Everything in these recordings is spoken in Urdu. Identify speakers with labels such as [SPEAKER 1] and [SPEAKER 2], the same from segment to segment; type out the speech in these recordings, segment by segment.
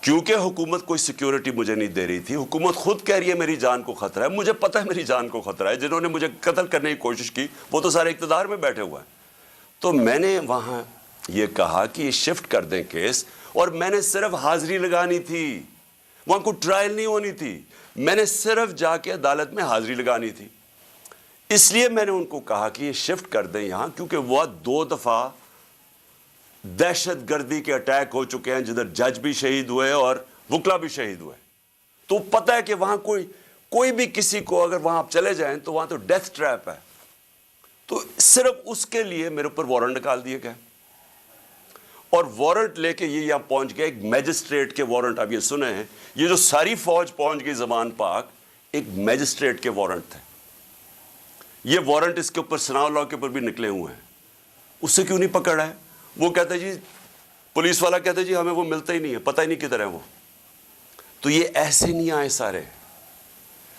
[SPEAKER 1] کیونکہ حکومت کوئی سیکیورٹی مجھے نہیں دے رہی تھی. حکومت خود کہہ رہی ہے میری جان کو خطرہ ہے. مجھے پتہ ہے میری جان کو خطرہ ہے. جنہوں نے مجھے قتل کرنے کی کوشش کی وہ تو سارے اقتدار میں بیٹھے ہوئے ہیں. تو میں نے وہاں یہ کہا کہ یہ شفٹ کر دیں کیس, اور میں نے صرف حاضری لگانی تھی, وہاں کوئی ٹرائل نہیں ہونی تھی. میں نے صرف جا کے عدالت میں حاضری لگانی تھی. اس لیے میں نے ان کو کہا کہ یہ شفٹ کر دیں یہاں, کیونکہ وہ 2 دفعہ دہشت گردی کے اٹیک ہو چکے ہیں جدھر جج بھی شہید ہوئے اور وکلا بھی شہید ہوئے. تو پتہ ہے کہ وہاں کوئی بھی کسی کو اگر وہاں آپ چلے جائیں تو وہاں تو ڈیتھ ٹریپ ہے. تو صرف اس کے لیے میرے اوپر وارنٹ نکال دیے گئے, اور وارنٹ لے کے یہ یہاں پہنچ گئے. ایک میجسٹریٹ کے وارنٹ آپ یہ سنے ہیں, یہ جو ساری فوج پہنچ گئی زمان پاک, ایک میجسٹریٹ کے وارنٹ تھے. یہ وارنٹ اس کے اوپر ثناء اللہ کے اوپر بھی نکلے ہوئے ہیں. اس سے کیوں نہیں پکڑا ہے؟ وہ کہتے جی, پولیس والا کہتے جی ہمیں وہ ملتا ہی نہیں ہے, پتہ ہی نہیں کدھر ہے وہ. تو یہ ایسے نہیں آئے سارے.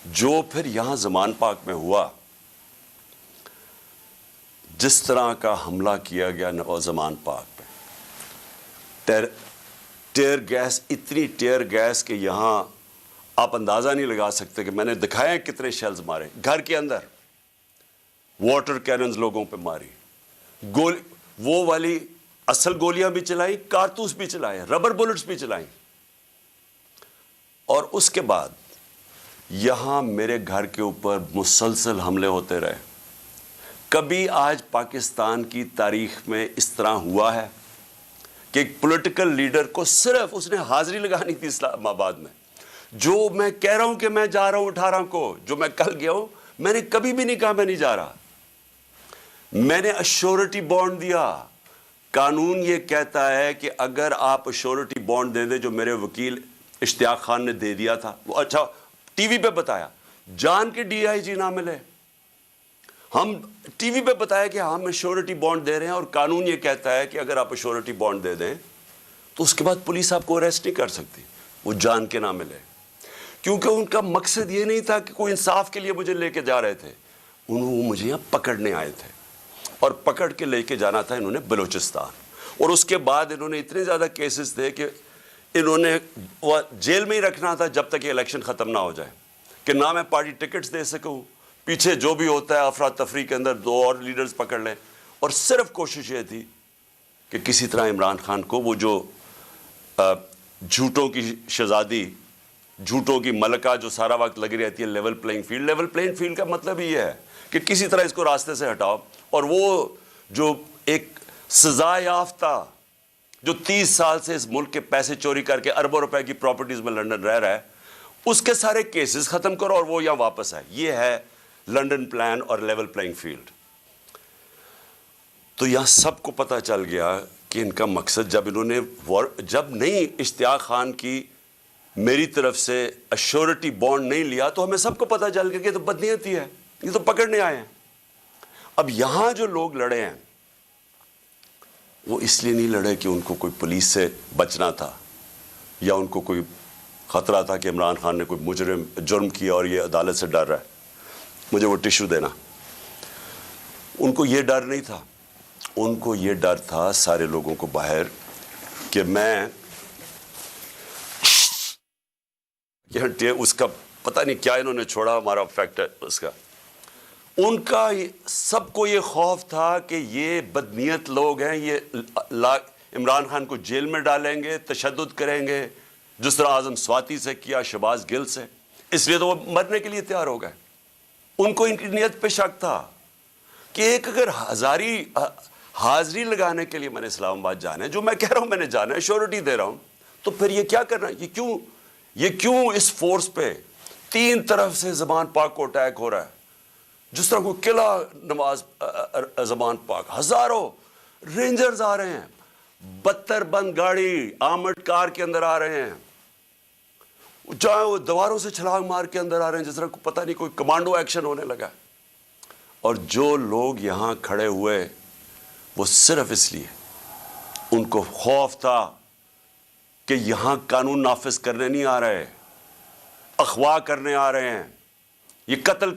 [SPEAKER 1] جو پھر یہاں زمان پاک میں ہوا, جس طرح کا حملہ کیا گیا زمان پاک پہ, ٹیئر گیس, اتنی ٹیئر گیس کہ یہاں آپ اندازہ نہیں لگا سکتے کہ میں نے دکھائے کتنے شیلز مارے. گھر کے اندر واٹر کیننز لوگوں پہ ماری, وہ والی اصل گولیاں بھی چلائیں, کارتوس بھی چلائے, ربر بلٹس بھی چلائیں. اور اس کے بعد یہاں میرے گھر کے اوپر مسلسل حملے ہوتے رہے. کبھی آج پاکستان کی تاریخ میں اس طرح ہوا ہے کہ ایک پولیٹیکل لیڈر کو صرف اس نے حاضری لگانی تھی اسلام آباد میں. جو میں کہہ رہا ہوں کہ میں جا رہا ہوں 18 کو, جو میں کل گیا ہوں, میں نے کبھی بھی نہیں کہا میں نہیں جا رہا. میں نے ایشورٹی بانڈ دیا. قانون یہ کہتا ہے کہ اگر آپ ایشورٹی بانڈ دے دیں, جو میرے وکیل اشتیاق خان نے دے دیا تھا, وہ اچھا ٹی وی پہ بتایا, جان کے ڈی آئی جی نہ ملے, ہم ٹی وی پہ بتایا کہ ہم ایشورٹی بانڈ دے رہے ہیں, اور قانون یہ کہتا ہے کہ اگر آپ ایشورٹی بانڈ دے دیں تو اس کے بعد پولیس آپ کو اریسٹ نہیں کر سکتی, وہ جان کے نہ ملے. کیونکہ ان کا مقصد یہ نہیں تھا کہ کوئی انصاف کے لیے مجھے لے کے جا رہے تھے, وہ مجھے یہاں پکڑنے آئے تھے, اور پکڑ کے لے کے جانا تھا انہوں نے بلوچستان. اور اس کے بعد انہوں نے اتنے زیادہ کیسز تھے کہ انہوں نے وہ جیل میں ہی رکھنا تھا جب تک یہ الیکشن ختم نہ ہو جائے, کہ نہ میں پارٹی ٹکٹس دے سکوں, پیچھے جو بھی ہوتا ہے افراتفری کے اندر 2 اور لیڈرز پکڑ لیں. اور صرف کوشش یہ تھی کہ کسی طرح عمران خان کو, وہ جو جھوٹوں کی شہزادی, جھوٹوں کی ملکہ جو سارا وقت لگی رہتی ہے level playing field, level playing field کا مطلب یہ ہے کہ کسی طرح اس کو راستے سے ہٹاؤ. اور وہ جو ایک سزا یافتہ جو 30 سال سے اس ملک کے پیسے چوری کر کے اربوں روپے کی پراپرٹیز میں لنڈن رہ رہا ہے, اس کے سارے کیسز ختم کرو اور وہ یہاں واپس آئے. یہ ہے لنڈن پلان اور لیول پلینگ فیلڈ. تو یہاں سب کو پتہ چل گیا کہ ان کا مقصد, جب انہوں نے جب نہیں اشتیاق خان کی میری طرف سے ایشورٹی بانڈ نہیں لیا, تو ہمیں سب کو پتہ چل گیا کہ یہ تو بدنیتی ہے, یہ تو پکڑنے آئے ہیں. اب یہاں جو لوگ لڑے ہیں وہ اس لیے نہیں لڑے کہ ان کو کوئی پولیس سے بچنا تھا, یا ان کو کوئی خطرہ تھا کہ عمران خان نے کوئی جرم کیا اور یہ عدالت سے ڈر رہا ہے, مجھے وہ ٹیشو دینا. ان کو یہ ڈر نہیں تھا. ان کو یہ ڈر تھا سارے لوگوں کو باہر کہ میں اس کا پتہ نہیں کیا انہوں نے چھوڑا, ہمارا فیکٹر اس کا. ان کا سب کو یہ خوف تھا کہ یہ بدنیت لوگ ہیں, یہ عمران خان کو جیل میں ڈالیں گے, تشدد کریں گے, جس طرح اعظم سواتی سے کیا, شہباز گل سے. اس لیے تو وہ مرنے کے لیے تیار ہو گئے. ان کو ان کی نیت پہ شک تھا کہ ایک اگر حاضری لگانے کے لیے میں نے اسلام آباد جانا ہے, جو میں کہہ رہا ہوں میں نے جانا ہے, شیورٹی دے رہا ہوں, تو پھر یہ کیا کرنا ہے, یہ کیوں اس فورس پہ 3 طرف سے زمان پاک کو اٹیک ہو رہا ہے, جس طرح کوئی قلعہ نواز زمان پاک, ہزاروں رینجرز آ رہے ہیں, 72 بند گاڑی آرمڈ کار کے اندر آ رہے ہیں, جہاں وہ دیواروں سے چھلانگ مار کے اندر آ رہے ہیں, جس طرح پتہ نہیں کوئی کمانڈو ایکشن ہونے لگا. اور جو لوگ یہاں کھڑے ہوئے وہ صرف اس لیے, ان کو خوف تھا کہ یہاں قانون نافذ کرنے نہیں آ رہے, اغوا کرنے آ رہے ہیں, یہ قتل